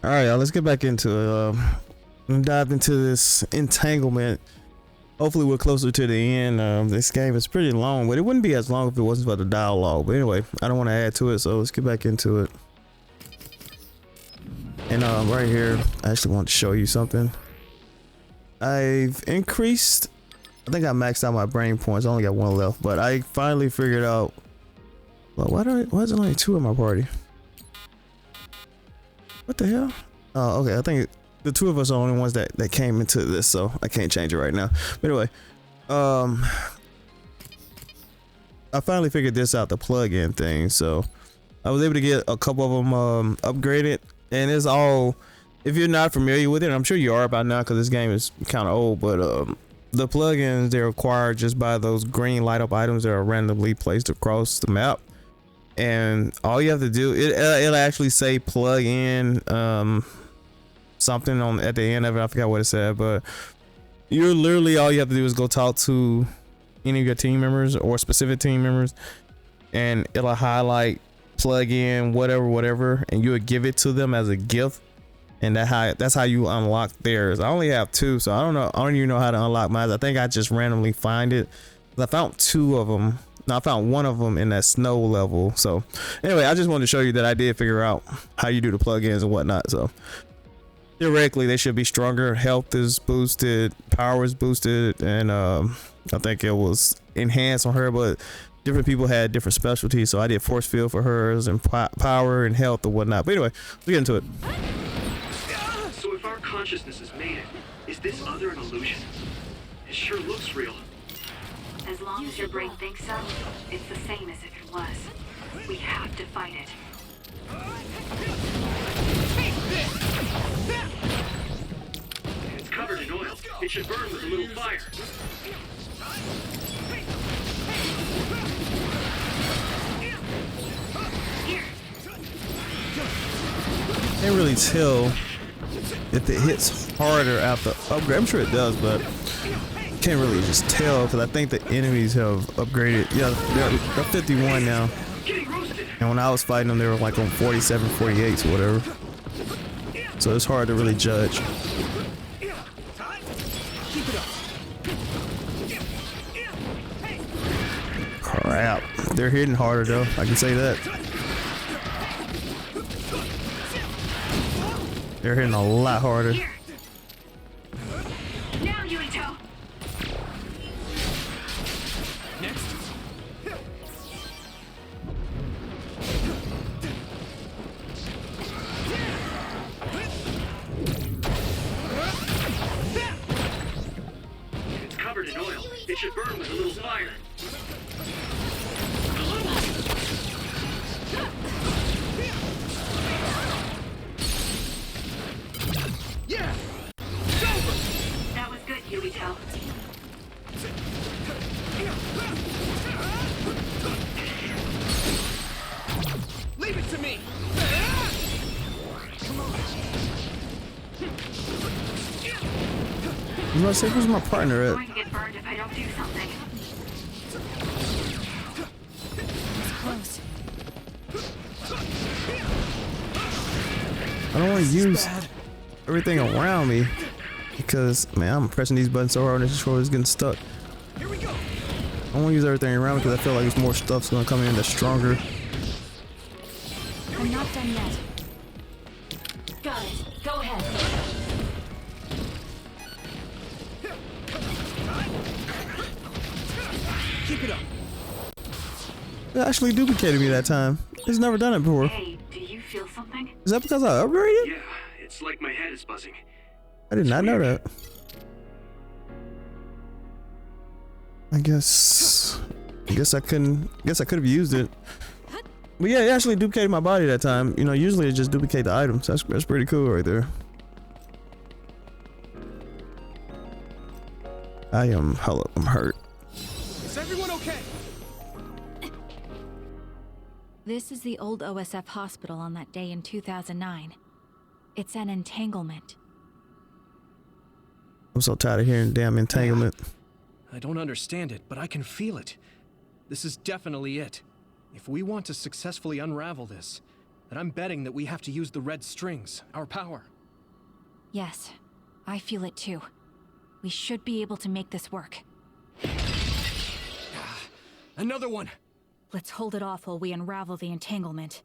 All right, y'all, let's get back into it. Dive into this entanglement. Hopefully we're closer to the end. This game is pretty long, but it wouldn't be as long if it wasn't for the dialogue. But anyway, I don't want to add to it, so let's get back into it. And right here, I actually want to show you something. I've increased, I think I maxed out my brain points. I only got one left, but I finally figured out, well, why is there only 2 in my party? What the hell? Oh, okay, I think the 2 of us are the only ones that came into this, so I can't change it right now. But anyway, I finally figured this out, the plug-in thing. So I was able to get a couple of them upgraded, and it's all, if you're not familiar with it, I'm sure you are by now because this game is kind of old, but the plugins, they're acquired just by those green light up items that are randomly placed across the map. And all you have to do, it'll actually say plug in something on at the end of it. I forgot what it said, but you're literally, all you have to do is go talk to any of your team members or specific team members, and it'll highlight plug in whatever, and you'll give it to them as a gift. And that's how you unlock theirs. I only have 2, so I don't even know how to unlock mine. I think I just randomly find it. I found 2 of them. No, I found 1 of them in that snow level. So anyway, I just wanted to show you that I did figure out how you do the plugins and whatnot. So theoretically, they should be stronger. Health is boosted, power is boosted, and I think it was enhanced on her, but different people had different specialties. So I did force field for hers, and power and health and whatnot. But anyway, let's get into it. So if our consciousness has made it, is this other an illusion? It sure looks real. As long as your brain thinks so, it's the same as if it was. We have to fight it. It's covered in oil. It should burn with a little fire. Can't really tell if it hits harder after upgrade. I'm sure it does, but can't really just tell because I think the enemies have upgraded. Yeah, they're 51 now, and when I was fighting them, they were like on 47, 48s or whatever. So it's hard to really judge. Crap, they're hitting harder though. I can say that. They're hitting a lot harder. It should burn with a little fire. Yeah! That was good, Yurito. Leave it to me! Come on. I was gonna say, who's my partner at? I'm going to get burned if I don't do something. It's close. I don't want to use everything around me because, man, I'm pressing these buttons so hard and this controller is getting stuck. Here we go. I want to use everything around me because I feel like there's more stuff's gonna come in that's stronger. I'm not done yet. Got it. Go ahead. Keep it up. It actually duplicated me that time. It's never done it before. Hey, do you feel something? Is that because I upgraded? Yeah, it's like my head is buzzing. I did not know that. I guess I couldn't. Guess I could have used it. But yeah, it actually duplicated my body that time. You know, usually it just duplicate the items. That's pretty cool right there. I'm hurt. Is everyone okay? This is the old OSF hospital on that day in 2009. It's an entanglement. I'm so tired of hearing damn entanglement. I don't understand it, but I can feel it. This is definitely it. If we want to successfully unravel this, but I'm betting that we have to use the red strings, our power. Yes, I feel it too. We should be able to make this work. Another one! Let's hold it off while we unravel the entanglement.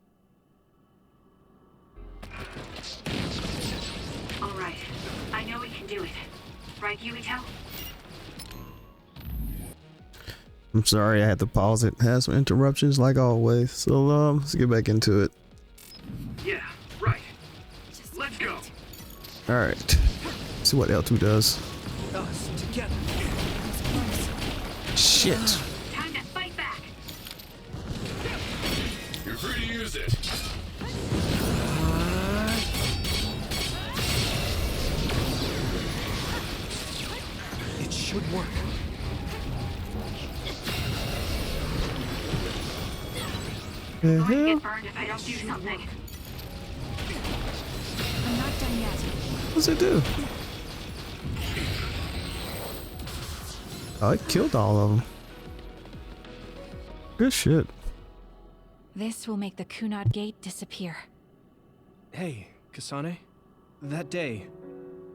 All right. I know we can do it. Right, Yuito? I'm sorry I had to pause it. Had some interruptions like always. So let's get back into it. Yeah, right. Let's go. Alright. See what L2 does. Us together. Shit. Time to fight back. You're free to use it. It should work. I'm going to get burned if I don't do something. I'm not done yet. What's it do? Oh, it killed all of them. Good shit. This will make the Kunad Gate disappear. Hey, Kasane. That day,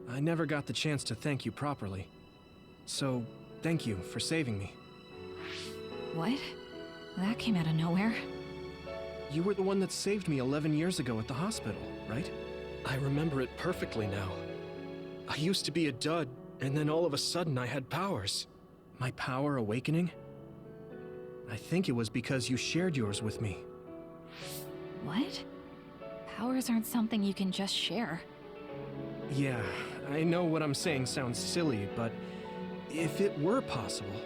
I never got the chance to thank you properly. So, thank you for saving me. What? That came out of nowhere. You were the one that saved me 11 years ago at the hospital, right? I remember it perfectly now. I used to be a dud, and then all of a sudden I had powers. My power awakening? I think it was because you shared yours with me. What? Powers aren't something you can just share. Yeah, I know what I'm saying sounds silly, but if it were possible,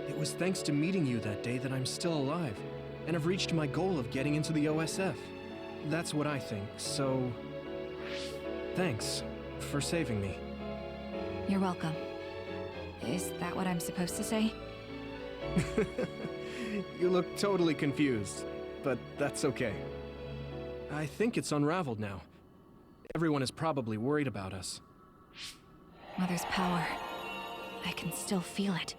it was thanks to meeting you that day that I'm still alive, and have reached my goal of getting into the OSF. That's what I think, so... Thanks for saving me. You're welcome. Is that what I'm supposed to say? You look totally confused, but that's okay. I think it's unraveled now. Everyone is probably worried about us. Mother's power. I can still feel it.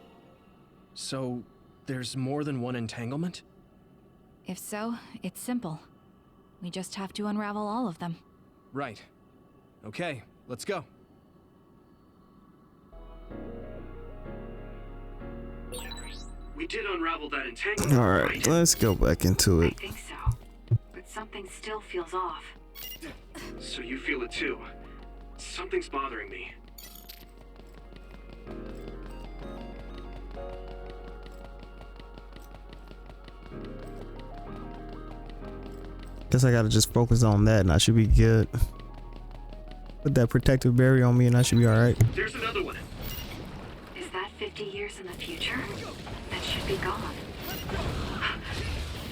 So, there's more than one entanglement? If so, it's simple. We just have to unravel all of them. Right. Okay, let's go. We did unravel that entanglement. Alright, right? let's go back into I it. think so. But something still feels off. So you feel it too. Something's bothering me. Guess I gotta just focus on that and I should be good. Put that protective barrier on me and I should be alright. There's another one. Is that 50 years in the future? That should be gone.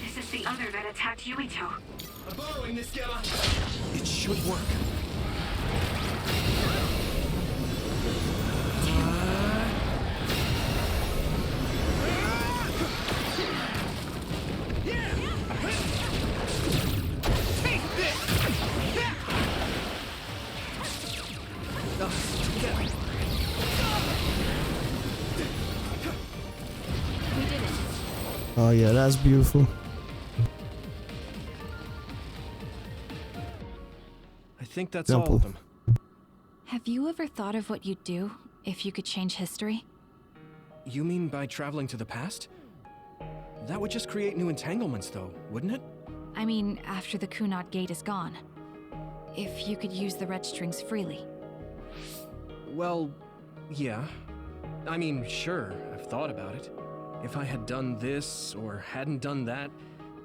This is the other that attacked Yuito. I'm borrowing this, Gamma. It should work. We did it. Oh yeah, that's beautiful. I think that's Simple. all of them. Have you ever thought of what you'd do if you could change history? You mean by traveling to the past? That would just create new entanglements, though, wouldn't it? I mean, after the Kunad Gate is gone. If you could use the red strings freely. Well, yeah. I mean, sure, I've thought about it. If I had done this, or hadn't done that,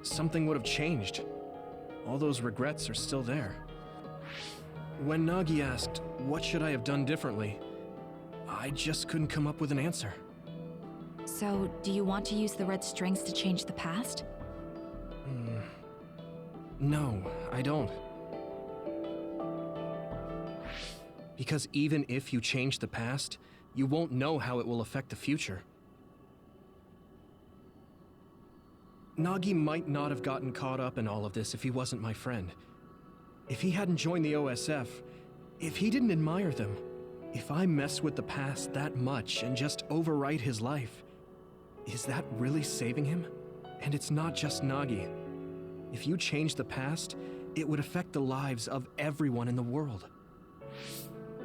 something would have changed. All those regrets are still there. When Nagi asked, what should I have done differently, I just couldn't come up with an answer. So, do you want to use the red strings to change the past? No, I don't. Because even if you change the past, you won't know how it will affect the future. Nagi might not have gotten caught up in all of this if he wasn't my friend. If he hadn't joined the OSF, if he didn't admire them, if I mess with the past that much and just overwrite his life, is that really saving him? And it's not just Nagi. If you change the past, it would affect the lives of everyone in the world.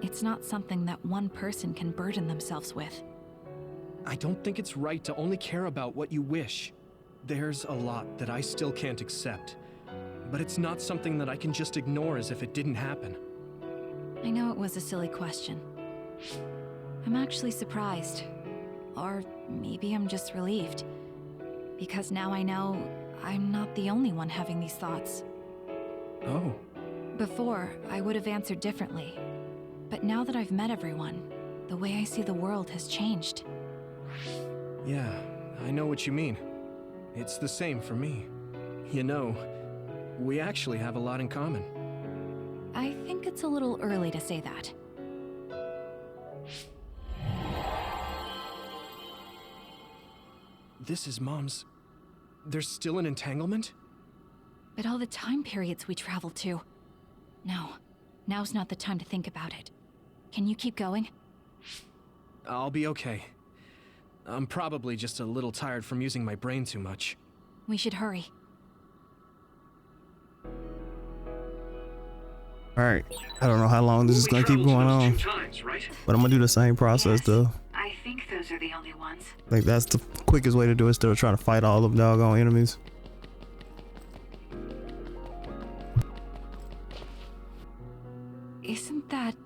It's not something that one person can burden themselves with. I don't think it's right to only care about what you wish. There's a lot that I still can't accept, but it's not something that I can just ignore as if it didn't happen. I know it was a silly question. I'm actually surprised. Or maybe I'm just relieved. Because now I know I'm not the only one having these thoughts. Oh. Before, I would have answered differently. But now that I've met everyone, the way I see the world has changed. Yeah, I know what you mean. It's the same for me. You know, we actually have a lot in common. I think it's a little early to say that. This is Mom's... There's still an entanglement? But all the time periods we traveled to. No, now's not the time to think about it. Can you keep going? I'll be okay. I'm probably just a little tired from using my brain too much. We should hurry. Alright. I don't know how long this is gonna keep going on. 2 times, right? But I'm gonna do the same process though. I think those are the only ones. Like that's the quickest way to do it instead of trying to fight all of doggone enemies. Isn't that...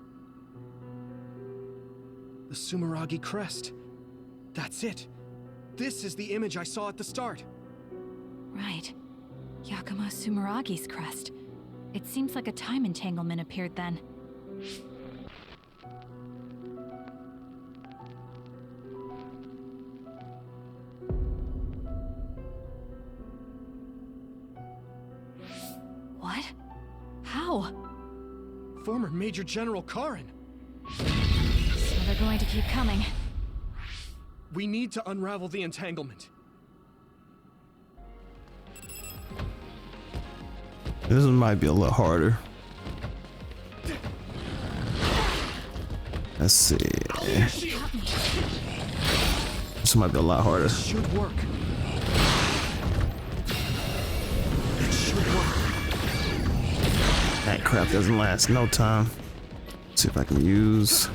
The Sumeragi crest. That's it. This is the image I saw at the start. right? Yakumo Sumeragi's crest. It seems like a time entanglement appeared then. What? How? Former Major General Karin. So they're going to keep coming. We need to unravel the entanglement. This one might be a little harder. Let's see. This might be a lot harder. Should work. It should work. That crap doesn't last no time. Let's see if I can use.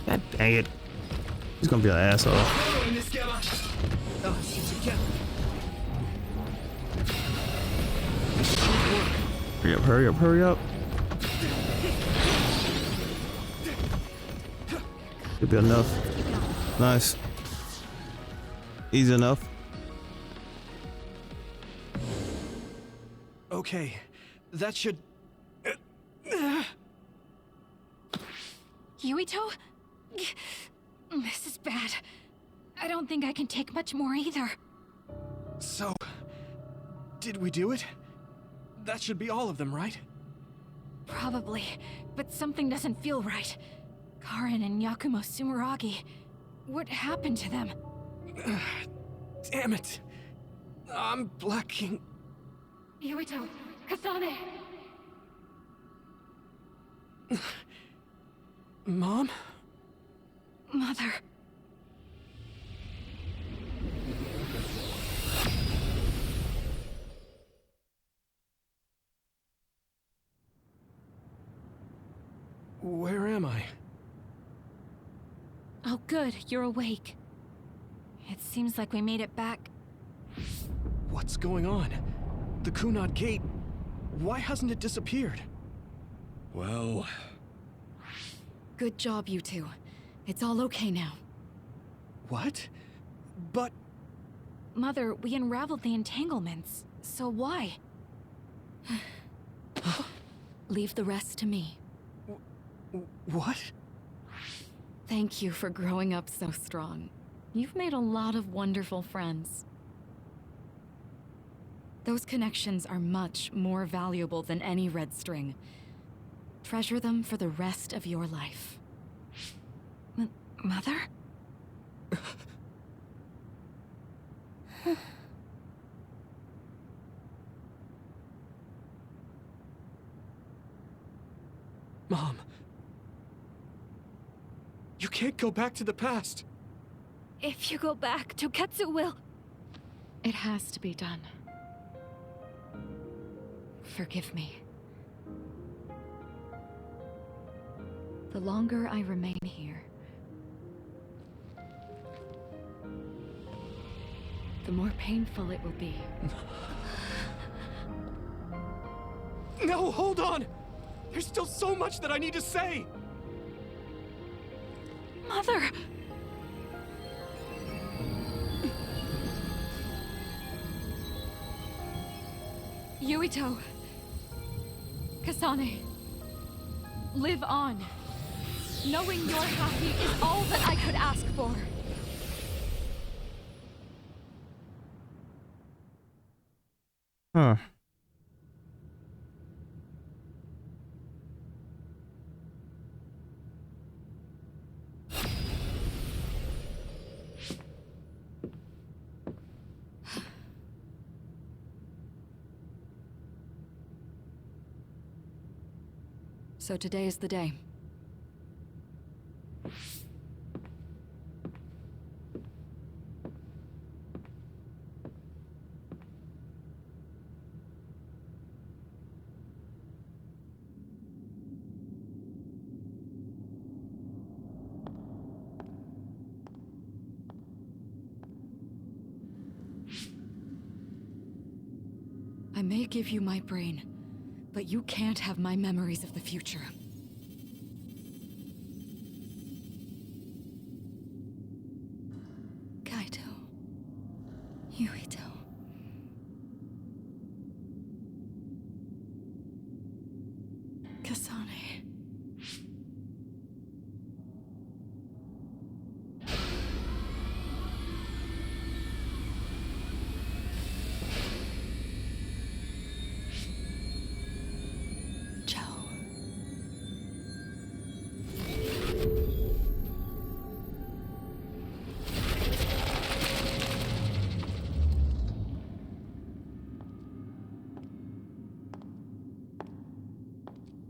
God dang it. He's gonna be an asshole. Hurry up, hurry up, hurry up. Should be enough. Nice. Easy enough. Okay, that should... Yuito? This is bad. I don't think I can take much more either. So, did we do it? That should be all of them, right? Probably, but something doesn't feel right. Karin and Yakumo Sumeragi. What happened to them? Damn it. I'm blacking. Yuito, Kasane! Mom? Mother. Where am I? Oh good, you're awake. It seems like we made it back. What's going on? The Kunad Gate, why hasn't it disappeared? Well, Good job, you two. It's all okay now. What? But... Mother, we unraveled the entanglements. So why? Leave the rest to me. What? Thank you for growing up so strong. You've made a lot of wonderful friends. Those connections are much more valuable than any red string. Treasure them for the rest of your life. Mother? Mom. You can't... can't go back to the past. If you go back, Toketsu will... It has to be done. Forgive me. The longer I remain here, the more painful it will be. No, hold on! There's still so much that I need to say! Mother! Yuito. Kasane. Live on. Knowing you're happy is all that I could ask for. Huh. So today is the day. I may give you my brain, but you can't have my memories of the future. Kaito. Yuito. Kasane.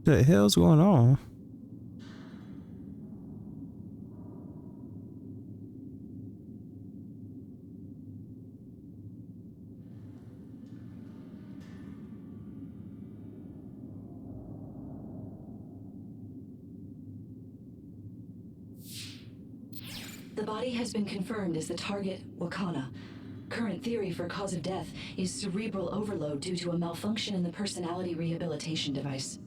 The hell's going on? The body has been confirmed as the target, Wakana. Current theory for cause of death is cerebral overload due to a malfunction in the personality rehabilitation device.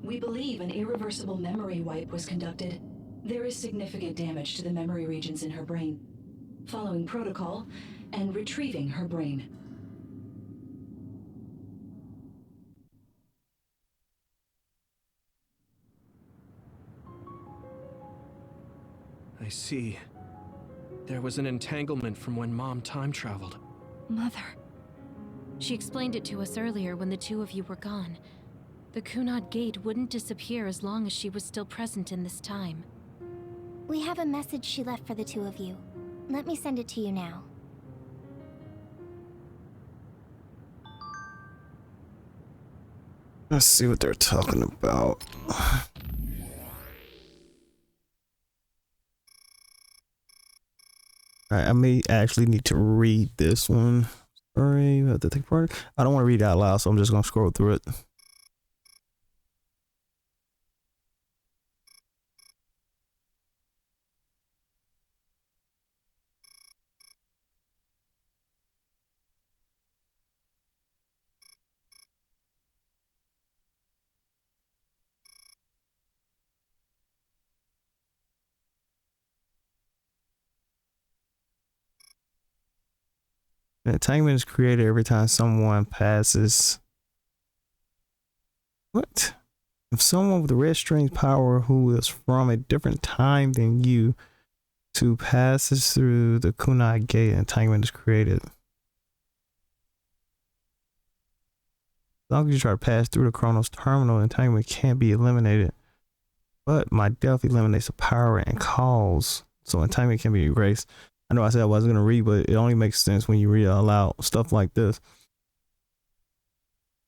We believe an irreversible memory wipe was conducted. There is significant damage to the memory regions in her brain. Following protocol and retrieving her brain. I see. There was an entanglement from when Mom time traveled. Mother. She explained it to us earlier when the two of you were gone. The Kunad Gate wouldn't disappear as long as she was still present in this time. We have a message she left for the two of you. Let me send it to you now. Let's see what they're talking about. Alright, I may actually need to read this one. Sorry, I have to take part. I don't want to read it out loud, so I'm just gonna scroll through it. An entanglement is created every time someone passes. What? If someone with the red string's power who is from a different time than you two passes through the Kunai Gate, an entanglement is created. As long as you try to pass through the Chronos terminal, entanglement can't be eliminated. But my death eliminates the power and cause, so entanglement can be erased. I know I said I wasn't gonna read, but it only makes sense when you read it out loud. Stuff like this.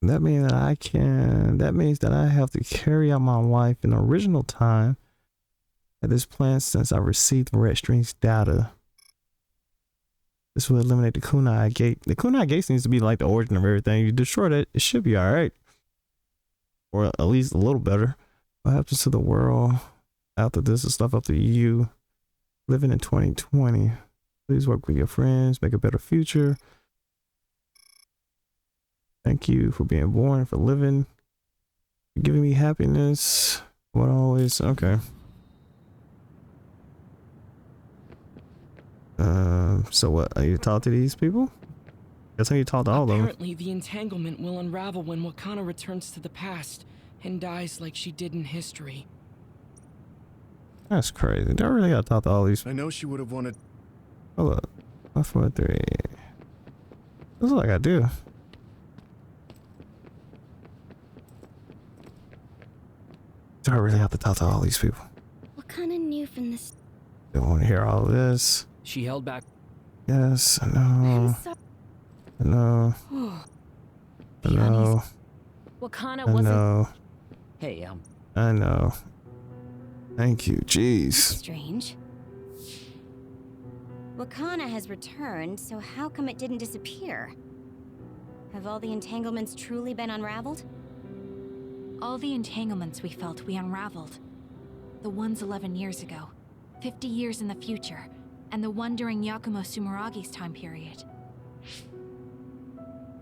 That means that I can. That means that I have to carry out my life in the original time, at this plan since I received the Red String's data. This will eliminate the Kunai Gate. The Kunai Gate seems to be like the origin of everything. You destroy that, it should be alright. Or at least a little better. What happens to the world after this is stuff up to you. Living in 2020. Please work with your friends, make a better future. Thank you for being born, for living, for giving me happiness. What always, okay. So what, are you talk to these people? That's how you talk to all of them. Apparently, the entanglement will unravel when Wakana returns to the past and dies like she did in history. That's crazy. Do I really gotta talk to all these? I know she would have wanted. Hold up. 1, 4, 3. That's what I gotta do. Do I really have to talk to all these people? What kind of knew from this? Don't want to hear all this. She held back. Yes, I know. I know. I know. Wakana I wasn't. know. Hey, I know. Thank you. Jeez. Strange. Wakana has returned, so how come it didn't disappear? Have all the entanglements truly been unraveled? All the entanglements we felt we unraveled. The ones 11 years ago, 50 years in the future, and the one during Yakumo Sumeragi's time period.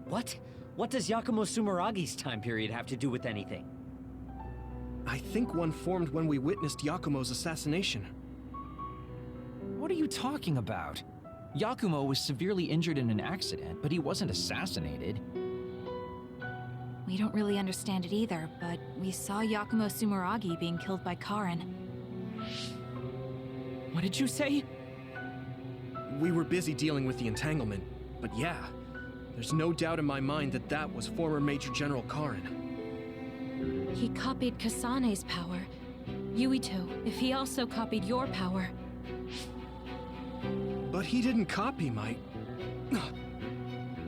What? What does Yakumo Sumeragi's time period have to do with anything? I think one formed when we witnessed Yakumo's assassination. What are you talking about? Yakumo was severely injured in an accident, but he wasn't assassinated. We don't really understand it either, but we saw Yakumo Sumeragi being killed by Karin. What did you say? We were busy dealing with the entanglement, but yeah, there's no doubt in my mind that that was former Major General Karin. He copied Kasane's power. Yuito, if he also copied your power. But he didn't copy my...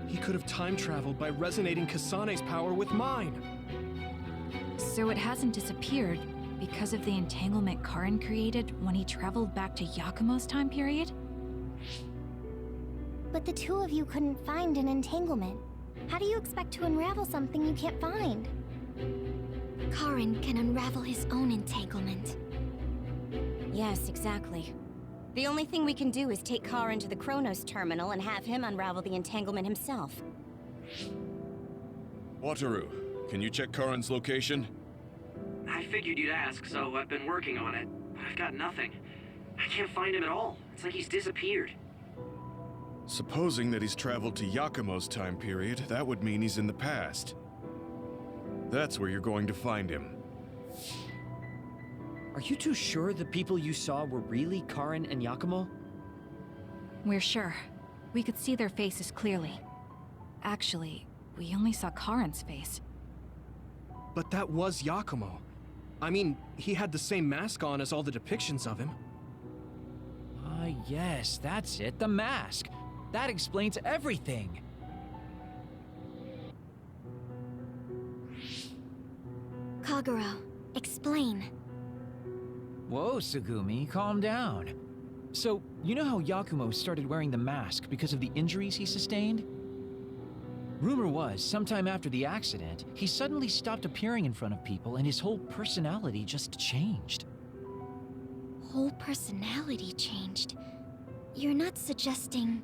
He could have time traveled by resonating Kasane's power with mine. So it hasn't disappeared because of the entanglement Karin created when he traveled back to Yakumo's time period? But the two of you couldn't find an entanglement. How do you expect to unravel something you can't find? Karin can unravel his own entanglement. Yes, exactly. The only thing we can do is take Karin to the Chronos terminal and have him unravel the entanglement himself. Wataru, can you check Karin's location? I figured you'd ask, so I've been working on it. But I've got nothing. I can't find him at all. It's like he's disappeared. Supposing that he's traveled to Yakumo's time period, that would mean he's in the past. That's where you're going to find him. Are you too sure the people you saw were really Karin and Yakumo? We're sure. We could see their faces clearly. Actually, we only saw Karin's face. But that was Yakumo. I mean, he had the same mask on as all the depictions of him. Ah, yes, that's it, the mask. That explains everything. Kagero, explain. Whoa, Tsugumi, calm down. So, you know how Yakumo started wearing the mask because of the injuries he sustained? Rumor was, sometime after the accident, he suddenly stopped appearing in front of people and his whole personality just changed. Whole personality changed? You're not suggesting...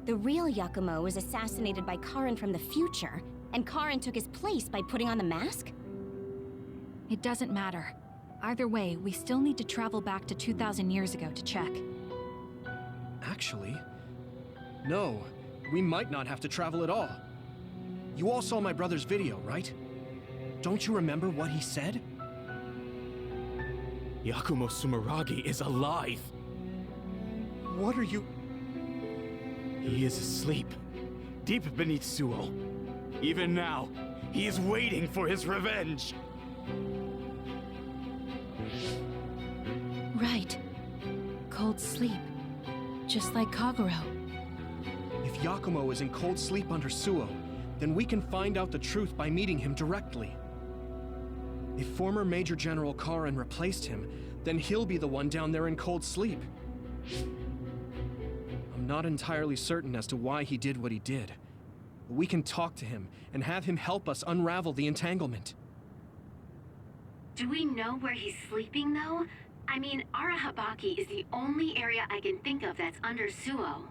The real Yakumo was assassinated by Karin from the future, and Karin took his place by putting on the mask? It doesn't matter. Either way, we still need to travel back to 2,000 years ago to check. Actually, no. We might not have to travel at all. You all saw my brother's video, right? Don't you remember what he said? Yakumo Sumeragi is alive! What are you... He is asleep, deep beneath Suo. Even now, he is waiting for his revenge! Right. Cold sleep. Just like Kagero. If Yakumo is in cold sleep under Suo, then we can find out the truth by meeting him directly. If former Major General Karin replaced him, then he'll be the one down there in cold sleep. I'm not entirely certain as to why he did what he did. But we can talk to him and have him help us unravel the entanglement. Do we know where he's sleeping, though? I mean, Arahabaki is the only area I can think of that's under Suo.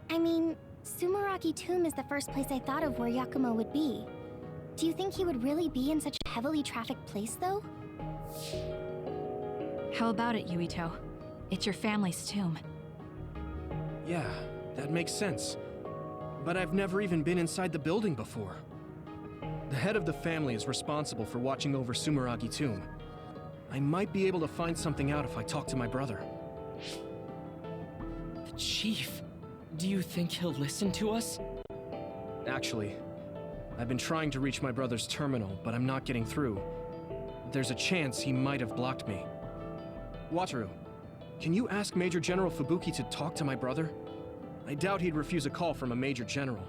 I mean, Sumeragi Tomb is the first place I thought of where Yakumo would be. Do you think he would really be in such a heavily trafficked place, though? How about it, Yuito? It's your family's tomb. Yeah, that makes sense. But I've never even been inside the building before. The head of the family is responsible for watching over Sumeragi Tomb. I might be able to find something out if I talk to my brother. The chief? Do you think he'll listen to us? Actually, I've been trying to reach my brother's terminal, but I'm not getting through. There's a chance he might have blocked me. Wataru, can you ask Major General Fubuki to talk to my brother? I doubt he'd refuse a call from a Major General.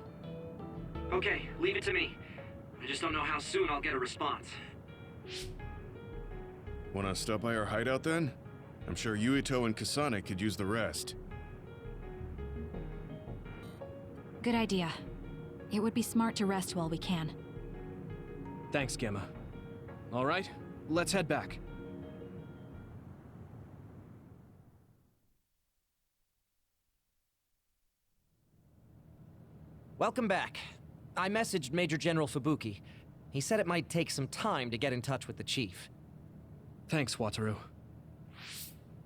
Okay, leave it to me. I just don't know how soon I'll get a response. Wanna stop by our hideout then? I'm sure Yuito and Kasane could use the rest. Good idea. It would be smart to rest while we can. Thanks, Gemma. All right, let's head back. Welcome back. I messaged Major General Fubuki. He said it might take some time to get in touch with the chief. Thanks, Wataru.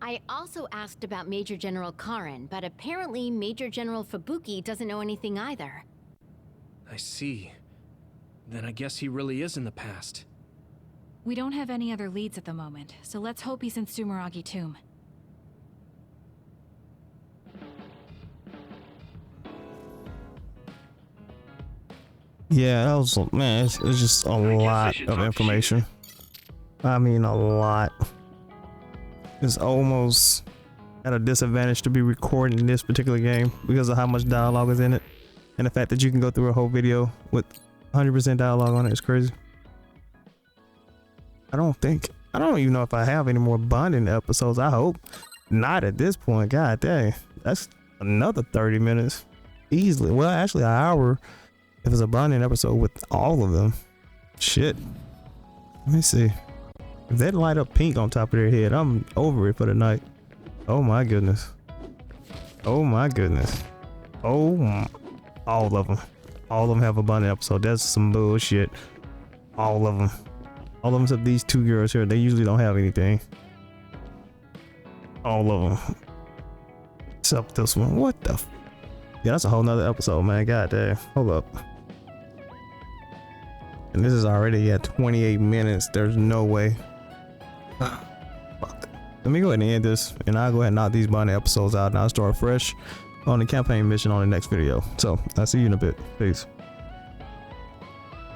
I also asked about Major General Karin, but apparently Major General Fubuki doesn't know anything either. I see. Then I guess he really is in the past. We don't have any other leads at the moment, so let's hope he's in Sumeragi Tomb. Yeah, that was, man, it's just a lot of information. I mean, a lot. It's almost at a disadvantage to be recording this particular game because of how much dialogue is in it. And the fact that you can go through a whole video with 100% dialogue on it is crazy. I don't even know if I have any more bonding episodes. I hope not at this point. God dang, that's another 30 minutes easily. Well, actually an hour if it's a bonding episode with all of them. Shit. Let me see. If they light up pink on top of their head, I'm over it for the night. Oh my goodness. Oh my goodness. Oh my. All of them. All of them have a bonding episode. That's some bullshit. All of them. All of them except these two girls here. They usually don't have anything. All of them. Except this one. What the f. Yeah, that's a whole nother episode, man. God damn. Hold up. And this is already at 28 minutes. There's no way. Fuck. Let me go ahead and end this, and I'll go ahead and knock these bonding episodes out, and I'll start fresh on the campaign mission on the next video. So I'll see you in a bit. Peace.